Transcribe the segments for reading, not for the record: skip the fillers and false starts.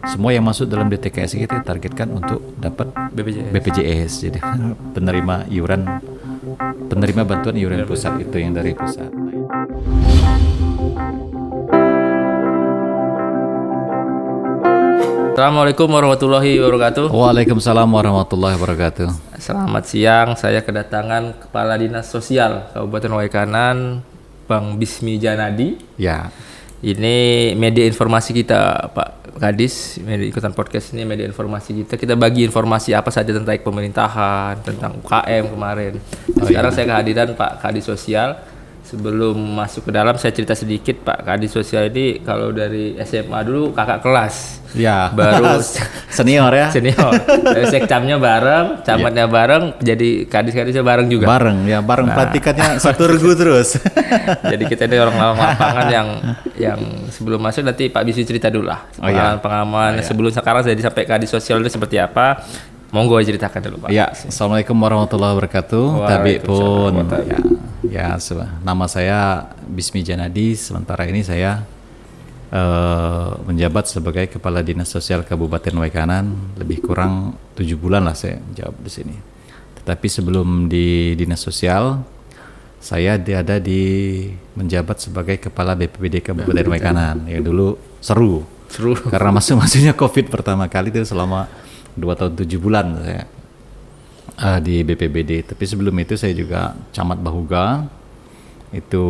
semua yang masuk dalam DTKS kita targetkan untuk dapat BPJS. Jadi penerima bantuan iuran pusat itu yang dari pusat. Assalamualaikum warahmatullahi wabarakatuh. Waalaikumsalam warahmatullahi wabarakatuh. Selamat siang, saya kedatangan Kepala Dinas Sosial Kabupaten Waikanan, Bang Bismi Janadi. Ya. Ini media informasi kita, Pak Kadis. Media ikutan podcast ini media informasi kita. Kita bagi informasi apa saja tentang pemerintahan, tentang UKM kemarin. Sekarang saya kehadiran Pak Kadis Sosial. Sebelum masuk ke dalam, saya cerita sedikit. Pak Kadis Sosial ini kalau dari SMA dulu kakak kelas. Ya. Baru senior ya. Senior. Dari sekcamnya bareng, camatnya bareng, jadi kadis-kadisnya bareng juga. Bareng pelantikannya satu regu terus. Jadi kita ini orang lapangan yang sebelum masuk nanti Pak Bismi cerita dulu lah. Pengalaman sebelum sekarang saya sampai kadis sosial itu seperti apa. Monggo ceritakan dulu Pak. Ya, Assalamualaikum warahmatullahi wabarakatuh. Tabi pun nama saya Bismi Janadi. Sementara ini saya menjabat sebagai Kepala Dinas Sosial Kabupaten Waikanan. Lebih kurang 7 bulan lah saya jawab di sini. Tetapi sebelum di Dinas Sosial, saya menjabat sebagai Kepala BPBD Kabupaten Waikanan. Ya dulu seru. Karena masuknya COVID pertama kali itu selama 2 tahun 7 bulan saya di BPBD. Tapi sebelum itu saya juga Camat Bahuga itu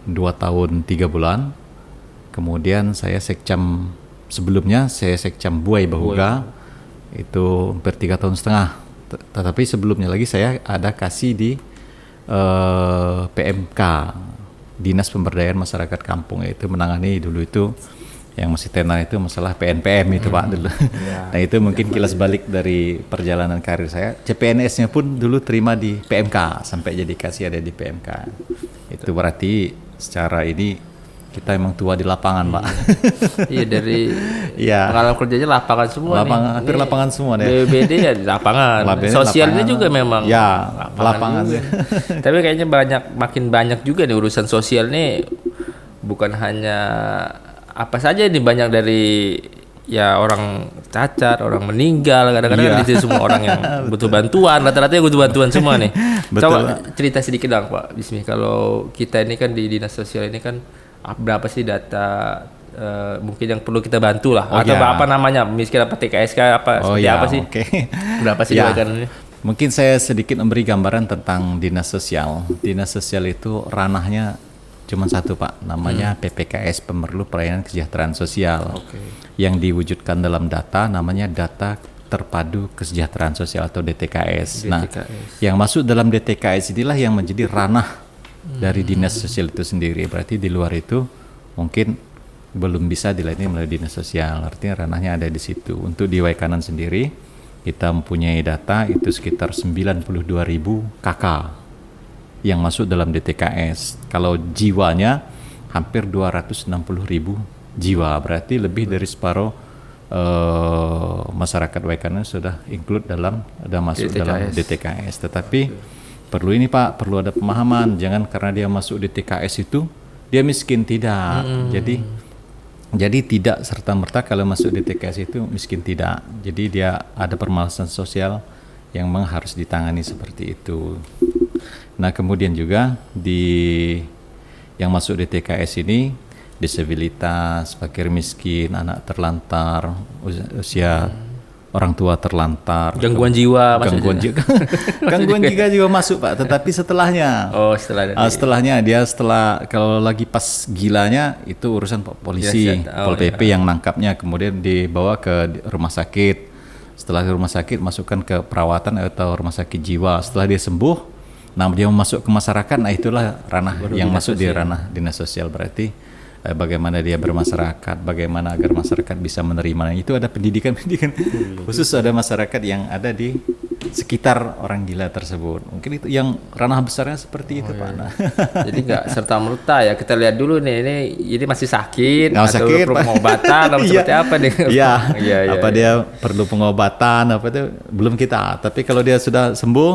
2 tahun 3 bulan. Kemudian saya sebelumnya saya Sekcam Buai Bahuga itu hampir 3 tahun setengah. Tetapi sebelumnya lagi saya ada kasih di PMK, Dinas Pemberdayaan Masyarakat Kampung, yaitu menangani dulu itu yang masih tenar itu masalah PNPM itu Pak dulu. Nah itu mungkin kilas balik dari perjalanan karir saya. CPNS-nya pun dulu terima di PMK sampai jadi kasih ada di PMK. Itu berarti secara ini kita emang tua di lapangan Pak. Iya dari pengalaman kerjanya lapangan semua hampir lapangan semua deh. BPBD ya di lapangan. Sosialnya juga memang lapangan. Tapi kayaknya makin banyak juga nih urusan sosial nih, bukan hanya apa saja ini, banyak dari orang cacat, orang meninggal, kadang-kadang itu semua orang yang butuh bantuan, rata-rata yang butuh bantuan semua nih. Coba cerita sedikit dong Pak Bismi, kalau kita ini kan di Dinas Sosial ini kan berapa sih data mungkin yang perlu kita bantu lah, atau apa namanya, misalnya apa TKSK apa sih? Berapa sih ini? Mungkin saya sedikit memberi gambaran tentang Dinas Sosial. Dinas Sosial itu ranahnya cuma satu Pak, namanya PPKS, Pemerlu Pelayanan Kesejahteraan Sosial. Yang diwujudkan dalam data namanya Data Terpadu Kesejahteraan Sosial atau DTKS. Nah, yang masuk dalam DTKS inilah yang menjadi ranah dari Dinas Sosial itu sendiri. Berarti di luar itu mungkin belum bisa dilayani melalui Dinas Sosial. Artinya ranahnya ada di situ. Untuk di Waikanan sendiri kita mempunyai data itu sekitar 92.000 KK yang masuk dalam DTKS. Kalau jiwanya hampir 260.000 jiwa, berarti lebih dari separuh masyarakat Waikanan sudah include masuk dalam DTKS. Tetapi perlu ada pemahaman, jangan karena dia masuk DTKS itu dia miskin, tidak. Jadi tidak serta-merta kalau masuk DTKS itu miskin, tidak. Jadi dia ada permasalahan sosial yang memang harus ditangani seperti itu. Nah kemudian juga yang masuk di TKS ini disabilitas, fakir miskin, anak terlantar, usia orang tua terlantar, gangguan jiwa, gangguan jiwa juga masuk Pak. Tetapi setelahnya, kalau lagi pas gilanya itu urusan polisi, Pol PP yang nangkapnya, kemudian dibawa ke rumah sakit. Setelah ke rumah sakit masukkan ke perawatan atau rumah sakit jiwa. Setelah dia sembuh, nah dia masuk ke masyarakat, nah itulah ranah yang masuk di ranah Dinas Sosial. Berarti bagaimana dia bermasyarakat, bagaimana agar masyarakat bisa menerimanya. Itu ada pendidikan khusus ada masyarakat yang ada di sekitar orang gila tersebut. Mungkin itu yang ranah besarnya seperti itu Pak. Nah. Jadi nggak serta merta ya, kita lihat dulu nih ini masih sakit atau perlu pengobatan atau seperti apa nih? Dia perlu pengobatan apa itu belum kita. Tapi kalau dia sudah sembuh,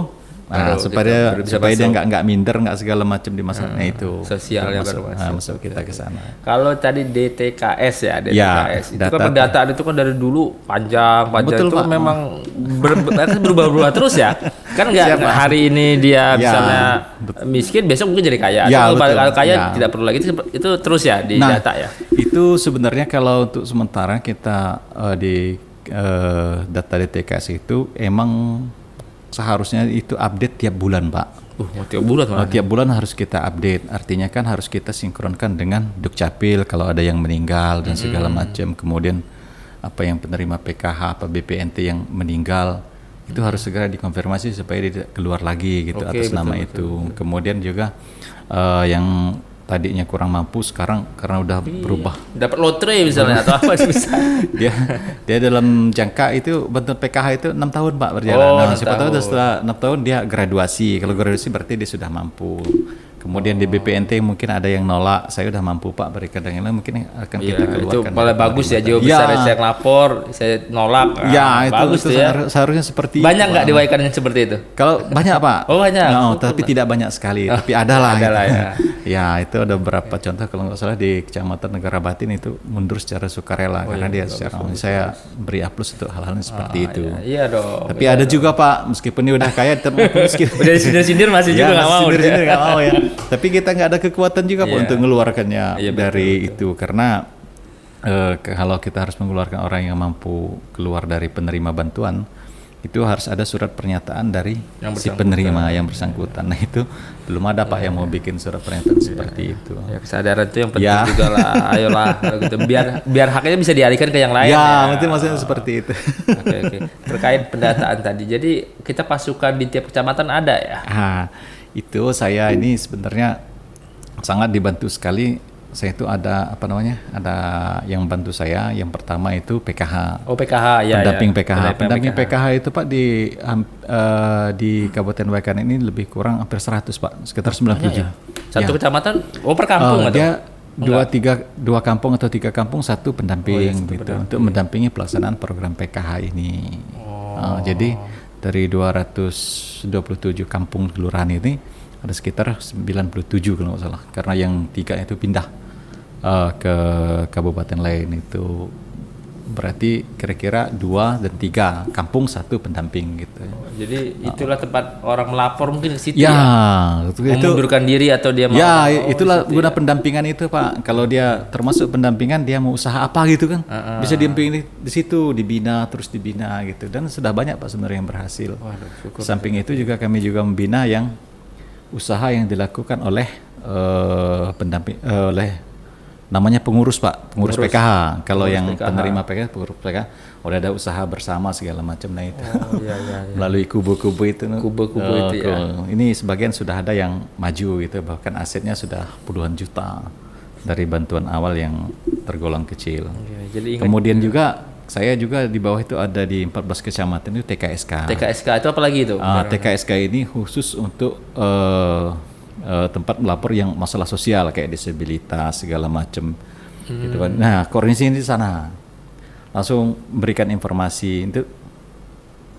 Nah, supaya dia nggak minder, nggak segala macam di masa itu. Sosialnya baru masuk kita ke sana. Kalau tadi DTKS ya, DTKS itu kan pendataan itu kan dari dulu panjang Betul, itu Pak. memang berubah-ubah terus ya. Kan nggak hari ini dia misalnya miskin, besok mungkin jadi kaya. Ya, Kalau kaya tidak perlu lagi, itu terus ya di data ya. Itu sebenarnya kalau untuk sementara kita di data DTKS itu emang seharusnya itu update tiap bulan, Pak. Tiap bulan malah. Tiap bulan harus kita update. Artinya kan harus kita sinkronkan dengan Dukcapil kalau ada yang meninggal dan segala macam. Kemudian apa yang penerima PKH, apa BPNT yang meninggal itu harus segera dikonfirmasi supaya tidak keluar lagi gitu atas nama itu. Kemudian juga yang tadinya kurang mampu sekarang karena udah berubah. Dapat lotre misalnya atau apa bisa. dia dalam jangka itu bentuk PKH itu 6 tahun Pak berjalan. Siapa tahu setelah 6 tahun dia graduasi. Kalau graduasi berarti dia sudah mampu. Kemudian di BPNT mungkin ada yang nolak, saya udah mampu Pak berikan yang lain mungkin akan kita keluarkan. Itu malah bagus ya, jauh besar saya lapor, saya nolak. Ya, bagus itu ya. Seharusnya seperti banyak nggak diwaikan yang seperti itu? Kalau banyak Pak. Oh banyak. No, tapi tidak banyak sekali. Tapi adalah. Adalah ya. Ya itu ada beberapa contoh kalau nggak salah di Kecamatan Negara Batin itu mundur secara sukarela karena dia secara saya beri aplaus untuk hal-hal seperti itu. Iya dong. Tapi ada juga Pak meskipun dia udah kaya tetap miskin. Udah sindir-sindir masih juga nggak mau. Sindir-sindir nggak mau ya. Tapi kita nggak ada kekuatan juga Pak untuk mengeluarkannya dari itu karena kalau kita harus mengeluarkan orang yang mampu keluar dari penerima bantuan itu harus ada surat pernyataan dari si penerima yang bersangkutan. Nah itu belum ada Pak yang mau bikin surat pernyataan seperti itu. Ya kesadaran itu yang penting juga lah. Ayolah gitu. biar haknya bisa dialihkan ke yang lain. Ya, mungkin maksudnya seperti itu. Oke. Terkait pendataan tadi. Jadi kita pasukan di tiap kecamatan ada ya? Itu saya ini sebenarnya sangat dibantu sekali. Saya itu ada ada yang bantu saya. Yang pertama itu PKH. Oh PKH ya. Pendamping PKH. Pendamping PKH itu Pak di Kabupaten Baikan ini lebih kurang hampir 100 Pak, sekitar 97. Ya. Satu kecamatan? Oh per kampung atau? Dia dua kampung atau 3 kampung satu pendamping gitu untuk mendampingi pelaksanaan program PKH ini. Jadi dari 227 kampung kelurahan ini ada sekitar 97 kalau nggak salah karena yang 3 itu pindah ke kabupaten lain itu berarti kira-kira 2 dan 3 kampung 1 pendamping gitu. Jadi itulah tempat orang melapor mungkin di situ mengundurkan diri atau dia mau itulah guna pendampingan itu Pak. Kalau dia termasuk pendampingan dia mau usaha apa gitu kan bisa didampingi di situ, dibina gitu dan sudah banyak Pak sebenarnya yang berhasil. Samping itu juga kami juga membina yang usaha yang dilakukan oleh pendamping namanya pengurus Pak, pengurus PKH. Kalau yang PKH. Penerima PKH, pengurus PKH udah ada usaha bersama segala macam nah itu. Melalui kubu-kubu itu. Kubu-kubu itu ya. Ini sebagian sudah ada yang maju gitu, bahkan asetnya sudah puluhan juta dari bantuan awal yang tergolong kecil. Jadi kemudian juga saya juga di bawah itu ada di 14 kecamatan itu TKSK. TKSK itu apa lagi itu? TKSK ini khusus untuk tempat melapor yang masalah sosial kayak disabilitas segala macam gitu kan. Nah, koordinasi di sana langsung berikan informasi itu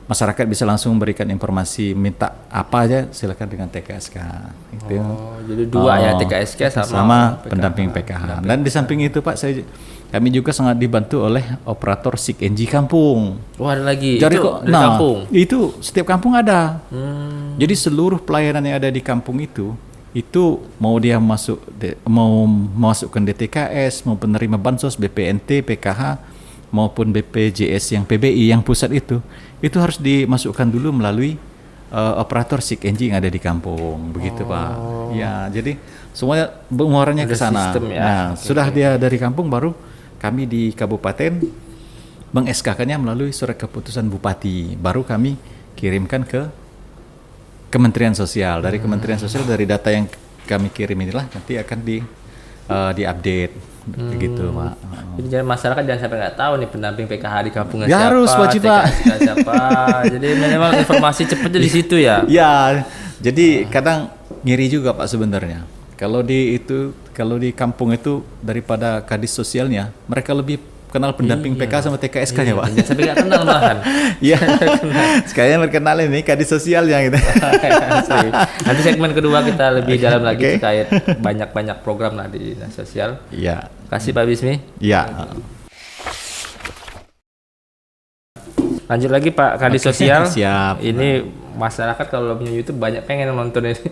masyarakat bisa langsung memberikan informasi minta apa aja silakan dengan TKSK itu. Jadi dua ya TKSK sama pendamping PKH. Dan di samping itu Pak kami juga sangat dibantu oleh operator SIK-NG kampung. Ada lagi. Jadi kampung. Itu setiap kampung ada. Jadi seluruh pelayanan yang ada di kampung itu mau dia mau masukkan DTKS, mau penerima bansos, BPNT, PKH maupun BPJS yang PBI yang pusat itu harus dimasukkan dulu melalui operator SIK-NG yang ada di kampung begitu Pak. Ya, jadi semuanya pengeluarannya ke sana. Ya. Sudah dia dari kampung baru kami di kabupaten meng-SK-kannya melalui surat keputusan bupati. Baru kami kirimkan ke Kementerian Sosial. Dari Kementerian Sosial dari data yang kami kirim inilah nanti akan diupdate begitu Pak. Jadi masyarakat jangan sampai nggak tahu nih pendamping PKH di kampungnya ya, siapa. Harus wajib Pak. Siapa. Jadi memang informasi cepatnya di situ ya. Ya, jadi kadang ngiri juga Pak sebenarnya. Kalau di kampung itu daripada kadis sosialnya mereka lebih kenal pendamping PK sama TKSK-nya, Pak. Jangan sampai nggak kenal malahan. Iya. Sekalian berkenal ini kadis sosialnya gitu. Asli. Nanti segmen kedua kita lebih dalam lagi terkait banyak program lah di dinas sosial. Iya. Kasih Pak Bismi. Iya. Lanjut lagi Pak Kadis Sosial. Siap. Ini masyarakat kalau punya YouTube banyak pengen nonton ini.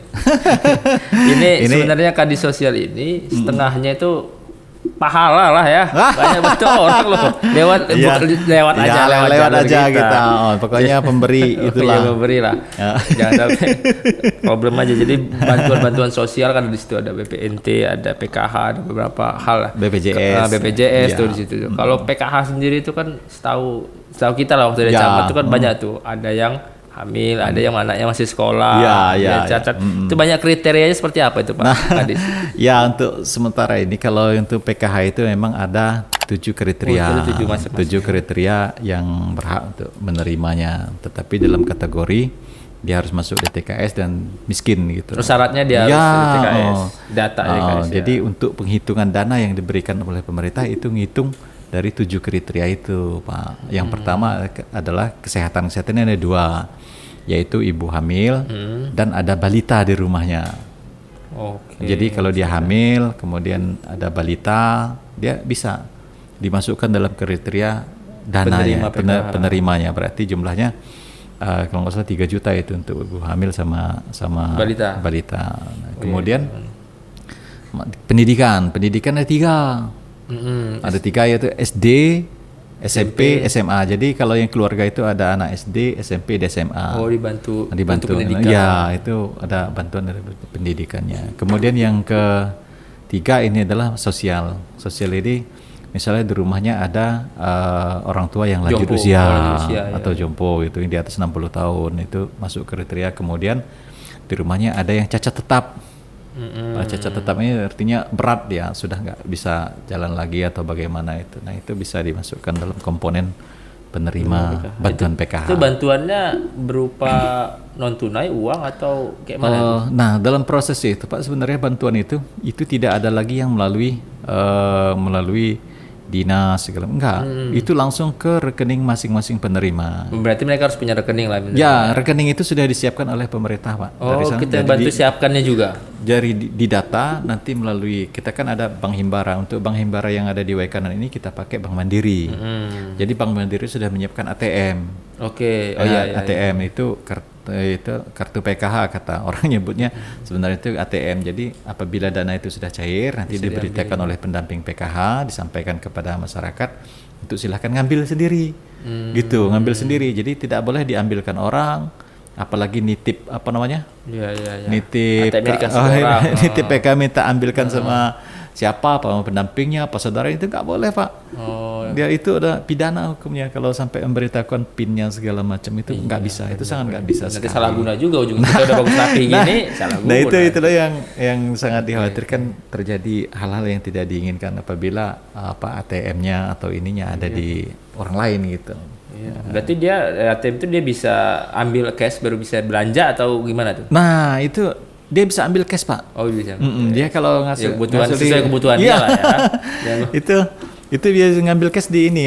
ini sebenarnya Kadis Sosial ini setengahnya itu pahala lah ya. Banyak bantu orang loh. Lewat aja kita. Oh, pokoknya pemberi itulah. Pemberi lah. Jangan sampai problem aja. Jadi bantuan sosial kan di situ ada BPNT, ada PKH, ada beberapa hal lah. BPJS tuh di situ. Kalau PKH sendiri itu kan setahu kita lah waktu dari camat itu kan banyak tuh. Ada yang hamil, ada yang anaknya masih sekolah, cacat. Itu banyak kriterianya seperti apa itu Pak Kadis? Ya untuk sementara ini kalau untuk PKH itu memang ada 7 kriteria, 7 kriteria yang berhak untuk menerimanya. Tetapi dalam kategori dia harus masuk di TKS dan miskin gitu. Terus syaratnya dia harus di TKS, data TKS. Jadi untuk penghitungan dana yang diberikan oleh pemerintah itu ngitung dari 7 kriteria itu, Pak. Yang pertama adalah kesehatan ada 2, yaitu ibu hamil dan ada balita di rumahnya. Jadi kalau dia hamil, kemudian ada balita, dia bisa dimasukkan dalam kriteria dananya, penerimanya. Berarti jumlahnya kalau nggak salah 3 juta itu untuk ibu hamil sama balita. Nah, kemudian pendidikan ada 3. Ada 3 yaitu SD, SMP, SMA. Jadi kalau yang keluarga itu ada anak SD, SMP, dan SMA. Oh, dibantu pendidikan. Ya, itu ada bantuan dari pendidikannya. Kemudian yang ketiga ini adalah sosial. Sosial ini misalnya di rumahnya ada orang tua yang lanjut usia atau jompo gitu, di atas 60 tahun itu masuk kriteria. Kemudian di rumahnya ada yang cacat tetap. Cacat tetap ini artinya berat ya, sudah nggak bisa jalan lagi atau bagaimana itu. Nah itu bisa dimasukkan dalam komponen penerima bantuan PKH. Itu bantuannya berupa non tunai, uang atau kayak mana? Nah dalam proses itu Pak sebenarnya bantuan itu tidak ada lagi yang melalui dinas segala itu langsung ke rekening masing-masing penerima. Berarti mereka harus punya rekening lah. Ya, rekening itu sudah disiapkan oleh pemerintah, Pak. Dari sana, kita bantu siapkannya juga. Dari di data nanti melalui kita kan ada Bank Himbara. Untuk Bank Himbara yang ada di Waikanan ini kita pakai Bank Mandiri. Jadi Bank Mandiri sudah menyiapkan ATM. ATM itu kartu PKH kata orang nyebutnya, sebenarnya itu ATM. Jadi apabila dana itu sudah cair nanti diberitakan oleh pendamping PKH, disampaikan kepada masyarakat untuk silahkan ngambil sendiri ngambil sendiri. Jadi tidak boleh diambilkan orang, apalagi nitip nitip nitip PKH minta ambilkan sama siapa, apa pendampingnya, apa saudara, itu nggak boleh Pak. Dia itu ada pidana hukumnya kalau sampai memberitakan pinnya segala macam, itu nggak bisa, itu sangat nggak bisa. Nanti salah guna juga ujungnya. Kita udah bagus rapi gini, salah guna. Nah itulah yang sangat dikhawatirkan terjadi hal-hal yang tidak diinginkan apabila ATM-nya atau ininya ada di orang lain gitu. Berarti dia ATM itu dia bisa ambil cash baru bisa belanja atau gimana tuh? Nah itu dia bisa ambil cash Pak. Oh bisa. Dia kalau ngasih sesuai kebutuhan dia lah ya. Itu dia ngambil cash di ini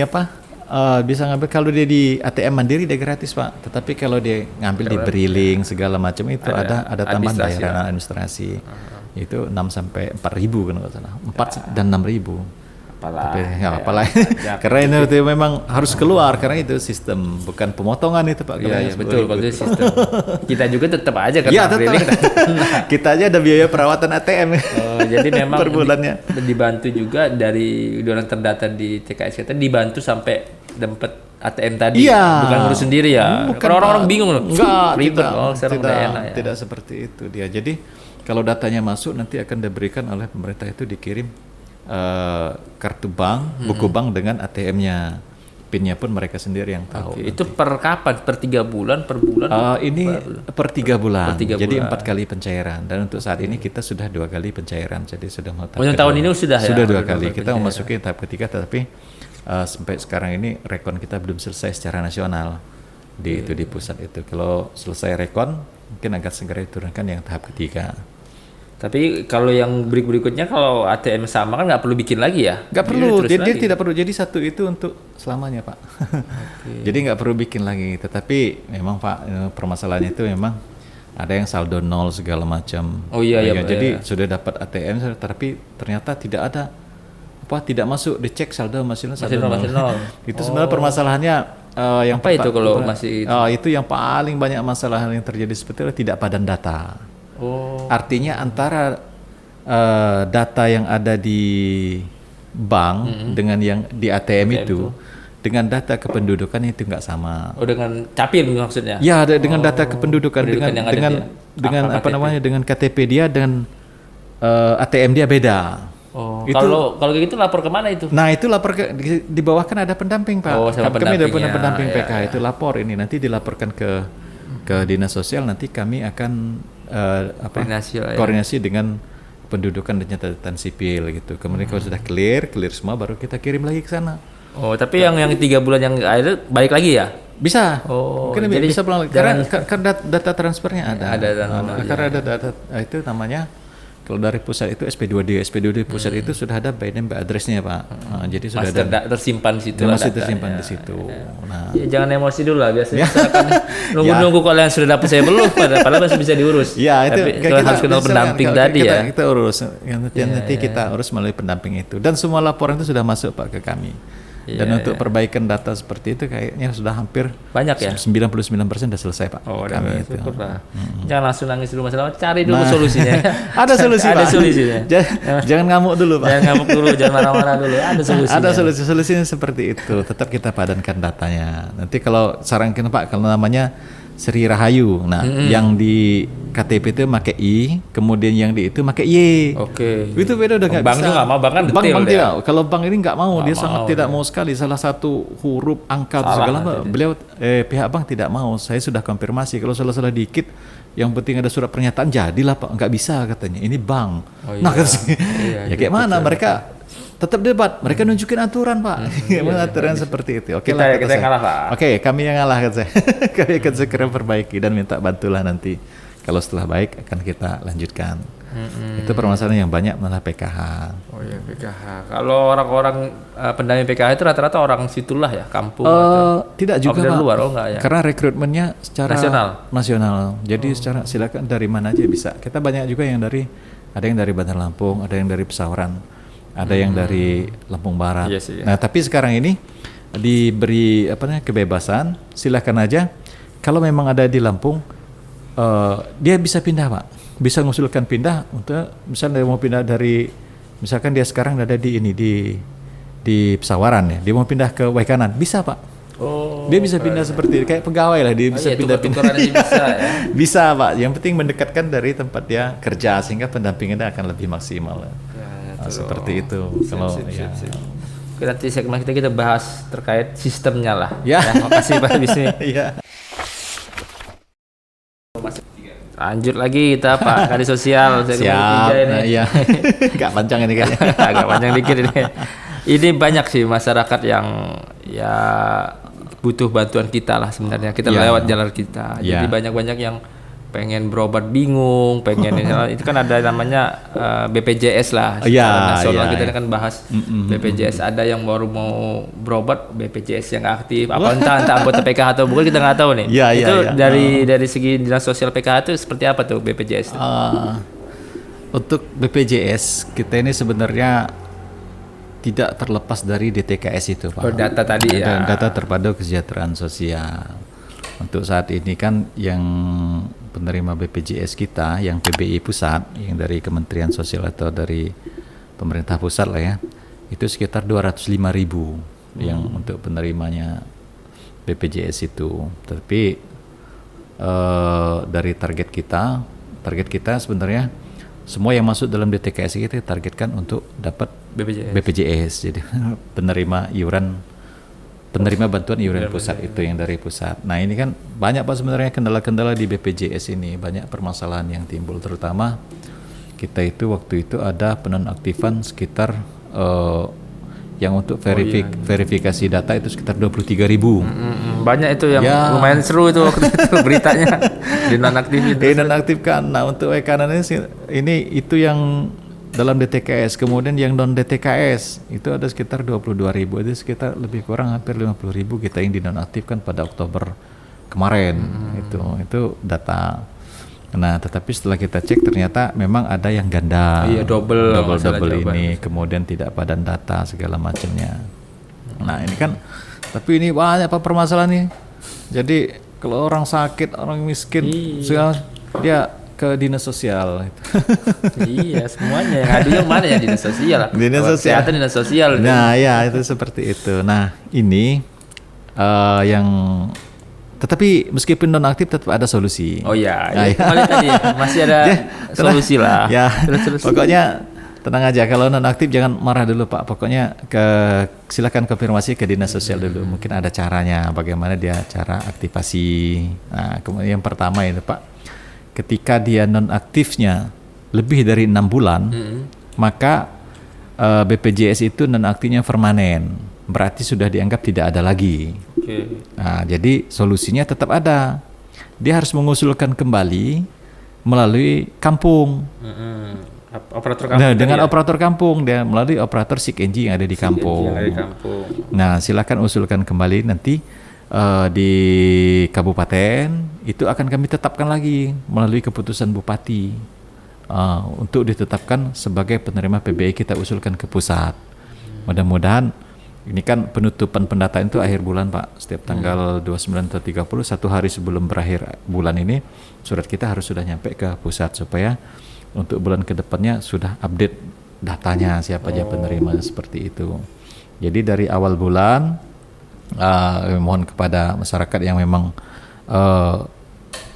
bisa ngambil kalau dia di ATM Mandiri dia gratis Pak. Tetapi kalau dia ngambil di Briling segala macam itu ada tambahan bayaran administrasi. Itu 6 sampai 4 ribu kan kalau salah. 4 dan 6 ribu. Apalah. Karena itu memang harus keluar karena itu sistem, bukan pemotongan itu Pak. Iya betul, kalau itu sistem. Kita juga tetap aja kan. Kita aja ada biaya perawatan ATM. Jadi memang per bulannya dibantu juga dari orang terdata di TKS kita, dibantu sampai dapat ATM tadi. Bukan ngurus sendiri ya. Karena orang-orang bingung loh. Ribet. Tidak seperti itu dia. Jadi kalau datanya masuk nanti akan diberikan oleh pemerintah, itu dikirim kartu bank, buku bank dengan ATM-nya, PIN-nya pun mereka sendiri yang tahu. Itu per kapan? Per 3 bulan, per bulan? Ini per 3 bulan. Jadi 4 kali pencairan. Dan untuk saat ini kita sudah 2 kali pencairan. Jadi sudah mau tahap tahun ini sudah 2 kali. Kita memasuki tahap ketiga, tetapi sampai sekarang ini rekon kita belum selesai secara nasional di pusat itu. Kalau selesai rekon, mungkin akan segera diturunkan yang tahap ketiga. Tapi kalau yang berikutnya kalau ATM sama kan nggak perlu bikin lagi ya? Nggak Jadi perlu, terus dia lagi. tidak perlu. Jadi satu itu untuk selamanya Pak. Jadi nggak perlu bikin lagi. Tetapi memang Pak, permasalahannya itu memang ada yang saldo nol segala macam. Oh iya, iya, Pak, Jadi iya. sudah dapat ATM, tapi ternyata tidak ada tidak masuk, dicek saldo masih saldo nol. Masih nol. Itu sebenarnya permasalahannya yang Apa itu kalau masih itu yang paling banyak masalah yang terjadi seperti itu, tidak padan data. Oh. Artinya antara data yang ada di bank dengan yang di ATM itu, dengan data kependudukan itu nggak sama. Oh, dengan capil maksudnya? Ya, dengan data kependudukan Pendudukan yang ada dengan dia. apa namanya, dengan KTP dia dan ATM dia beda. Oh, Itu- kalau kayak gitu lapor kemana itu? Nah itu lapor di bawah kan ada pendamping Pak. Oh, sama Kami ada pendampingnya. pendamping Ya, PKH itu lapor ini, nanti dilaporkan ke dinas sosial, nanti kami akan koordinasi dengan pendudukan dan catatan sipil gitu. Kemudian kalau sudah clear semua baru kita kirim lagi ke sana. Oh, tapi yang 3 bulan yang ada balik lagi ya? Bisa. Oh, Mungkin jadi bisa pulang lagi. Karena data transfernya ada. Ada data, Karena ada data itu namanya, kalau dari pusat itu SP2D pusat itu sudah ada by name by address-nya Pak. Jadi sudah Masih ada. tersimpan di situ Dia lah masih datanya. tersimpan di situ. Nah, Ya, jangan emosi dulu lah, biasanya masyarakat nunggu-nunggu kalau yang sudah dapat saya belum, padahal masih bisa diurus. ya itu Tapi kalau harus kenal misalkan pendamping kalau tadi ya. kita urus, nanti kita urus melalui pendamping itu, dan semua laporan itu sudah masuk Pak ke kami. Dan untuk perbaikan data seperti itu kayaknya sudah hampir Banyak ya? 99% sudah selesai Pak. Oh, kami itu. syukurlah. Jangan langsung nangis dulu masalah, cari dulu solusinya. Ada solusi Ada Pak. solusinya. Jangan ngamuk dulu Pak. Jangan ngamuk dulu, jangan marah-marah dulu. Ada solusinya. Ada solusinya seperti itu. Tetap kita padankan datanya. Nanti kalau sarankan Pak, kalau namanya Sri Rahayu, nah yang di KTP itu pakai I, kemudian yang di itu pakai Y. Oke. Itu beda udah nggak Bank bisa. juga nggak mau, bank kan Bank detail dia. tidak. Kalau bank ini nggak mau, dia Nggak sangat mau tidak mau sekali. Salah satu huruf, angka, atau segala macam. Beliau pihak bank tidak mau. Saya sudah konfirmasi. Kalau salah-salah dikit, yang penting ada surat pernyataan, jadilah Pak. Nggak bisa katanya. Ini bank. Oh, iya. Nah, kata saya, Iya, ya kayak mana mereka? Tetap debat, mereka nunjukin aturan Pak. Gimana aturan seperti itu? Oke Kita- lah, kata kita saya. yang kalah, Pak. Oke, kami yang ngalah kata saya. Kami akan segera perbaiki dan minta bantulah nanti. Kalau setelah baik akan kita lanjutkan. Itu permasalahan yang banyak malah PKH. Oh iya, PKH. Kalau orang-orang pendamping PKH itu rata-rata orang situlah ya, kampung atau Tidak juga dari Pak. luar, oh enggak ya? Karena rekrutmennya secara Nasional? Jadi secara silakan dari mana aja bisa. Kita banyak juga yang ada yang dari Bandar Lampung, ada yang dari Pesawaran, ada yang dari Lampung Barat. Iya sih, iya. Nah, tapi sekarang ini diberi kebebasan, silakan aja. Kalau memang ada di Lampung, dia bisa pindah Pak. Bisa mengusulkan pindah untuk misalnya dia mau pindah dari, misalkan dia sekarang ada di Pesawaran ya, dia mau pindah ke Waikanan, bisa Pak. Oh. Dia bisa pindah seperti kayak pegawai lah, dia bisa Iya, pindah-pindah. tukar-tukaran aja bisa ya. Bisa Pak, yang penting mendekatkan dari tempat dia kerja sehingga pendampingannya akan lebih maksimal. Nah, seperti itu. Kalau ya. Oke, nanti segmen kita bahas terkait sistemnya lah. Ya. Makasih Pak Bismi. Iya. Lanjut lagi kita Pak Kadi Sosial. Segmen Siap. ketiga ini. Nah, iya. Gak panjang ini kayaknya. Agak panjang dikit ini. Ini banyak sih masyarakat yang ya butuh bantuan kita lah sebenarnya. Kita Ya. lewat jalan kita. Ya. Jadi banyak-banyak yang pengen berobat bingung, pengen itu kan ada namanya BPJS lah. Ya, Secara nasional ya, kita ya. kan bahas BPJS. Ada yang baru mau berobat BPJS yang aktif. Apa entah anggota PKH atau bukan kita nggak tahu nih. Ya, ya, itu ya. dari segi dinas sosial PKH itu seperti apa tuh BPJS? Untuk BPJS kita ini sebenarnya tidak terlepas dari DTKS itu Pak. Oh, data tadi ya. Dan data terpadu kesejahteraan sosial. Untuk saat ini kan yang penerima BPJS kita, yang PBI pusat, yang dari Kementerian Sosial atau dari pemerintah pusat lah ya, itu sekitar 205.000 yang untuk penerimanya BPJS itu. Tapi dari target kita sebenarnya semua yang masuk dalam DTKS kita targetkan untuk dapat BPJS. Jadi penerima bantuan iuran pusat itu yang dari pusat. Nah ini kan banyak Pak sebenarnya kendala-kendala di BPJS ini, banyak permasalahan yang timbul, terutama kita itu waktu itu ada penonaktifan sekitar yang untuk verifikasi data itu sekitar 23.000. Banyak itu yang lumayan seru itu waktu itu beritanya dinonaktif itu. Dinonaktifkan. Nah untuk e-kanan ini itu yang dalam DTKS, kemudian yang non DTKS itu ada sekitar 22.000, itu sekitar lebih kurang hampir 50.000 kita yang dinonaktifkan pada Oktober kemarin. Itu data. Nah, tetapi setelah kita cek ternyata memang ada yang ganda, double ini, kemudian tidak padan data segala macamnya. Nah, ini kan, tapi ini banyak apa permasalahan nih. Jadi kalau orang sakit, orang miskin, segala, dia ke dinas sosial. Iya, semuanya yang adu yang mana ya dinas sosial. Dinas sosial. Kesehatan dinas sosial. Nah, ya itu seperti itu. Nah, ini yang tetapi meskipun non aktif tetap ada solusi. Oh ya, kembali tadi masih ada solusi lah. Ya, terus. Pokoknya tenang aja, kalau non aktif jangan marah dulu Pak. Pokoknya silakan konfirmasi ke dinas sosial dulu. Mungkin ada caranya, bagaimana dia cara aktivasi. Nah, kemudian yang pertama itu Pak, ketika dia non aktifnya lebih dari 6 bulan, maka BPJS itu non aktifnya permanen. Berarti sudah dianggap tidak ada lagi. Nah, jadi solusinya tetap ada. Dia harus mengusulkan kembali melalui kampung. Operator kampung. Nah, dengan operator kampung, dia melalui operator SIKNJ yang ada di kampung. Nah, silakan usulkan kembali nanti di kabupaten itu akan kami tetapkan lagi melalui keputusan bupati untuk ditetapkan sebagai penerima PBI, kita usulkan ke pusat. Mudah-mudahan ini kan penutupan pendataan itu akhir bulan Pak, setiap tanggal 29 atau 30, 1 hari sebelum berakhir bulan ini surat kita harus sudah nyampe ke pusat supaya untuk bulan kedepannya sudah update datanya siapa aja penerima seperti itu. Jadi dari awal bulan mohon kepada masyarakat yang memang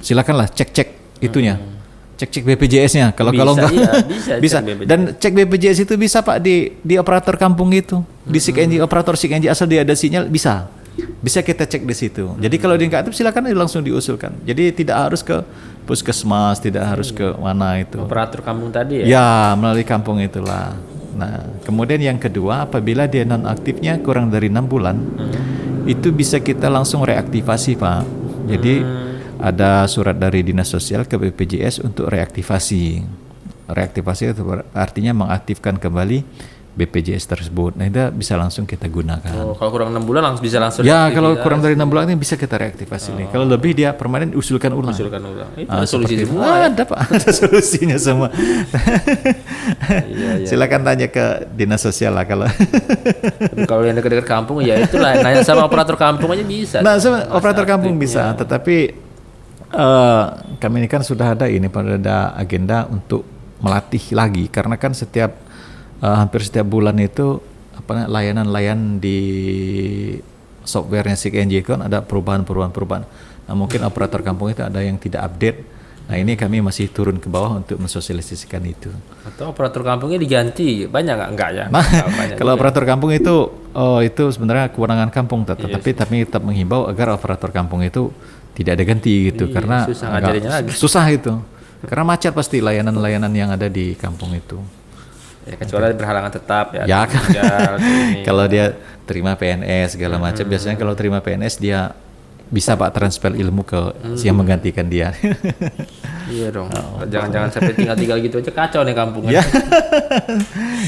silakanlah cek itunya. Cek BPJS-nya. Kalau enggak bisa. Dan cek BPJS itu bisa Pak di operator kampung itu, di SIKNJ, operator SIKNJ, asal dia ada sinyal bisa kita cek di situ. Jadi kalau dia nggak aktif silakan langsung diusulkan. Jadi tidak harus ke puskesmas, tidak harus ke mana itu. Operator kampung tadi ya? Ya, melalui kampung itulah. Nah, kemudian yang kedua, apabila dia non aktifnya kurang dari 6 bulan, itu bisa kita langsung reaktivasi Pak. Jadi ada surat dari dinas sosial ke BPJS untuk reaktivasi. Reaktivasi itu artinya mengaktifkan kembali BPJS tersebut. Nah, itu bisa langsung kita gunakan. Kalau kurang 6 bulan bisa langsung. Ya, kalau kurang dari 6 bulan ini bisa kita reaktivasi nih. Kalau lebih dia permanen usulkan ulang. Itu solusi semua. Ada Pak, ada solusinya semua. Iya. Silakan tanya ke dinas sosial lah kalau. Kalau yang dekat-dekat kampung ya itulah, nanya sama operator kampung aja bisa. Nah, sama operator kampung bisa, tetapi kami ini kan sudah ada agenda untuk melatih lagi, karena kan hampir setiap bulan itu layanan di softwarenya SIKNJ kan ada perubahan. Nah, mungkin operator kampung itu ada yang tidak update. Nah, ini kami masih turun ke bawah untuk mensosialisasikan itu. Atau operator kampungnya diganti, banyak enggak ya? Nah, kalau operator kampung itu sebenarnya kewenangan kampung, tetapi kami tetap menghimbau agar operator kampung itu tidak ada ganti gitu, karena susah itu. Karena macet pasti layanan-layanan yang ada di kampung itu. Ya, kecuali berhalangan tetap ya. Ya, kalau dia terima PNS segala macam, biasanya kalau terima PNS dia bisa Pak transfer ilmu ke yang menggantikan dia. Iya dong. Jangan-jangan sampai tinggal gitu aja kacau nih kampungnya. Ya.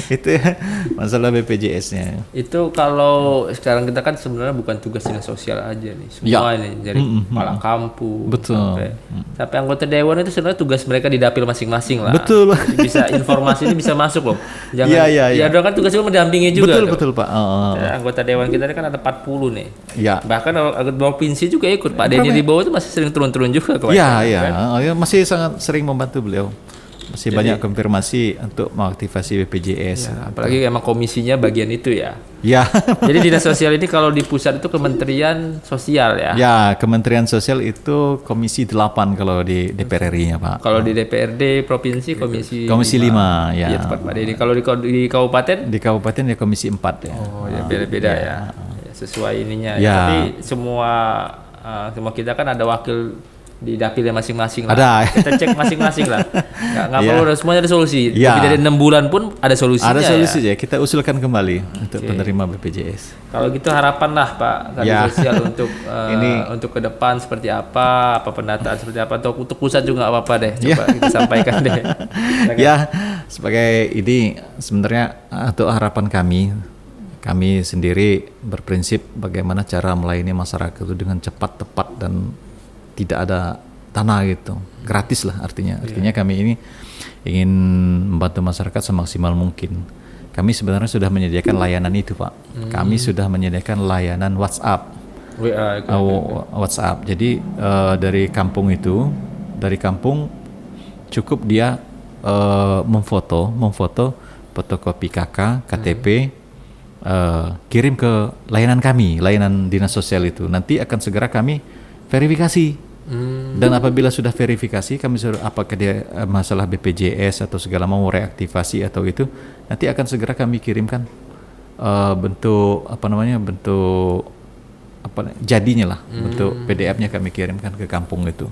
Itu ya, masalah BPJS-nya. Itu kalau sekarang kita kan sebenarnya bukan tugas dinas sosial aja nih. Semua ini dari kepala kampung. Betul. Sampai anggota dewan itu sebenarnya tugas mereka di dapil masing-masing lah. Betul. Jadi bisa informasi ini bisa masuk loh. Jangan. Iya. Ya kan tugasnya mendampingi juga. Betul Pak. Ya, anggota dewan kita kan ada 40 nih. Ya. Bahkan anggota provinsi juga ikut. Pak Denny di bawah itu masih sering turun-turun juga ke Iya, masih sangat sering membantu beliau. Masih banyak konfirmasi untuk mengaktifasi BPJS. Ya, apalagi emang komisinya bagian itu ya. Ya. Jadi dinas sosial ini kalau di pusat itu Kementerian Sosial ya. Ya, Kementerian Sosial itu Komisi 8 kalau di DPR RI-nya Pak. Kalau di DPRD provinsi Komisi 5 ya. Iya tepat Pak Denny. Kalau di kabupaten? Di kabupaten ya Komisi 4 ya. Oh ya beda-beda ya. Sesuai ininya. Ya. Tapi semua kita kan ada wakil di dapilnya masing-masing lah. Ada. Kita cek masing-masing lah. Nggak Iya. perlu semuanya ada solusi. Iya. Lebih dari 6 bulan pun ada solusinya. Ada solusi ya. ya. Kita usulkan kembali untuk penerima BPJS. Kalau gitu harapan lah Pak Kadin Ya. Sosial untuk Ini- untuk ke depan seperti apa pendataan seperti apa, atau untuk pusat juga nggak apa-apa deh. Coba kita sampaikan deh. Ya, sebagai ini sebenarnya untuk harapan kami sendiri berprinsip bagaimana cara melayani masyarakat itu dengan cepat, tepat dan tidak ada tanah gitu, gratis lah artinya. Artinya kami ini ingin membantu masyarakat semaksimal mungkin. Kami sebenarnya sudah menyediakan layanan itu Pak. Kami sudah menyediakan layanan WhatsApp. WA. WhatsApp. Jadi dari kampung cukup dia memfoto fotokopi KK, KTP, kirim ke layanan kami, layanan dinas sosial itu. Nanti akan segera kami verifikasi. Dan apabila sudah verifikasi, kami suruh apakah dia masalah BPJS atau segala mau reaktivasi atau itu, nanti akan segera kami kirimkan bentuk jadinya lah, bentuk PDF-nya kami kirimkan ke kampung itu.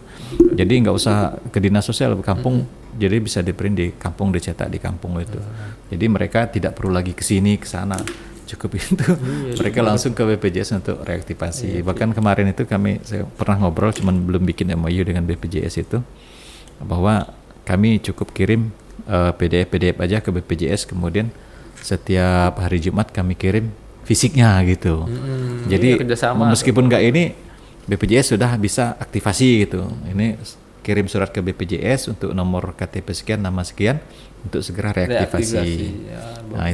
Jadi nggak usah ke dinas sosial, ke kampung, jadi bisa di-print di kampung, dicetak di kampung itu. Jadi mereka tidak perlu lagi ke sini, ke sana, cukup itu. Mereka langsung ke BPJS untuk reaktivasi. Bahkan kemarin itu saya pernah ngobrol, cuman belum bikin MOU dengan BPJS itu, bahwa kami cukup kirim PDF aja ke BPJS, kemudian setiap hari Jumat kami kirim fisiknya gitu. Jadi meskipun nggak ini, BPJS sudah bisa aktivasi gitu. Ini kirim surat ke BPJS untuk nomor KTP sekian, nama sekian, untuk segera reaktivasi. Ya, nah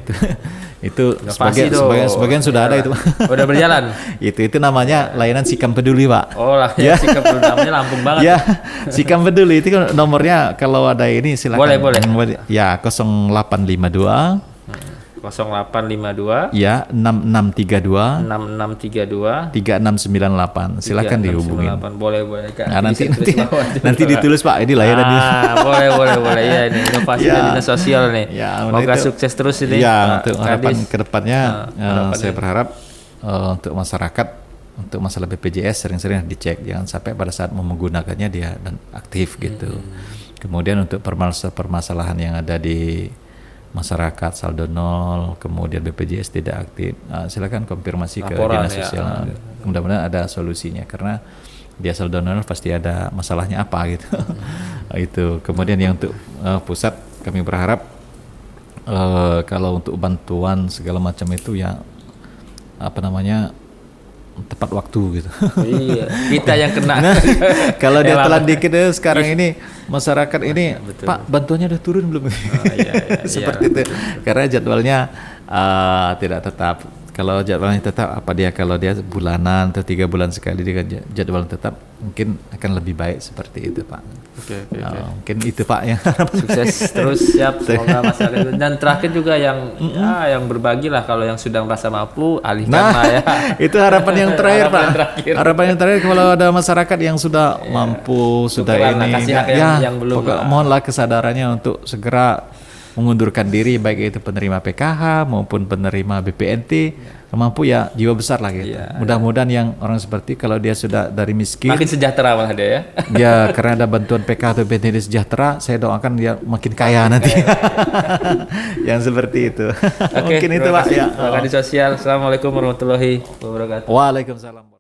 itu sebagian sudah ada itu. Udah berjalan. itu namanya layanan Sikam Peduli Pak. Oh lah, ya. Sikap Peduli, namanya Lampung banget. Ya, Sikam Peduli itu kan nomornya kalau ada ini silakan. Boleh. Ya 0852 0852 ya 6632 3698. Silakan dihubungi. Boleh Kak. Nah, nanti ditulis Pak, ini layanan boleh ya, ini inovasi dari dinas sosial nih. Ya, semoga sukses terus ini. Ya, untuk harapan Kadis. kedepannya saya berharap untuk masyarakat, untuk masalah BPJS sering-sering dicek, jangan sampai pada saat mau menggunakannya dia dan aktif gitu. Kemudian untuk permasalahan yang ada di masyarakat saldo nol, kemudian BPJS tidak aktif, silakan konfirmasi ke dinas sosial. Mudah-mudahan ada solusinya, karena dia saldo nol pasti ada masalahnya apa gitu. Itu. Kemudian yang untuk pusat, kami berharap kalau untuk bantuan segala macam itu ya tepat waktu gitu. Iya, kita yang kena. Kalau dia telat dikit sekarang ini masyarakat ini, Pak bantuannya udah turun belum? Seperti itu. Karena jadwalnya tidak tetap. Kalau jadwalnya tetap, kalau dia bulanan atau 3 bulan sekali dengan jadwal tetap, mungkin akan lebih baik seperti itu Pak. Oke. Mungkin itu Pak ya. Sukses terus, siap, semoga masyarakat. Dan terakhir juga yang berbagi lah, kalau yang sudah merasa mampu alihkan lah ya. Itu harapan yang terakhir Pak. Harapan yang terakhir, kalau ada masyarakat yang sudah mampu, sudah ini, yang belum, mohonlah kesadarannya untuk segera mengundurkan diri, baik itu penerima PKH maupun penerima BPNT, mampu ya, jiwa besar lah gitu. Mudah-mudahan yang orang seperti, kalau dia sudah dari miskin, makin sejahtera malah dia ya. Ya, karena ada bantuan PKH atau BPNT sejahtera, saya doakan dia makin kaya nanti. Yang seperti itu. Mungkin itu Pak ya. Kadis Sosial. Assalamualaikum warahmatullahi wabarakatuh. Waalaikumsalam.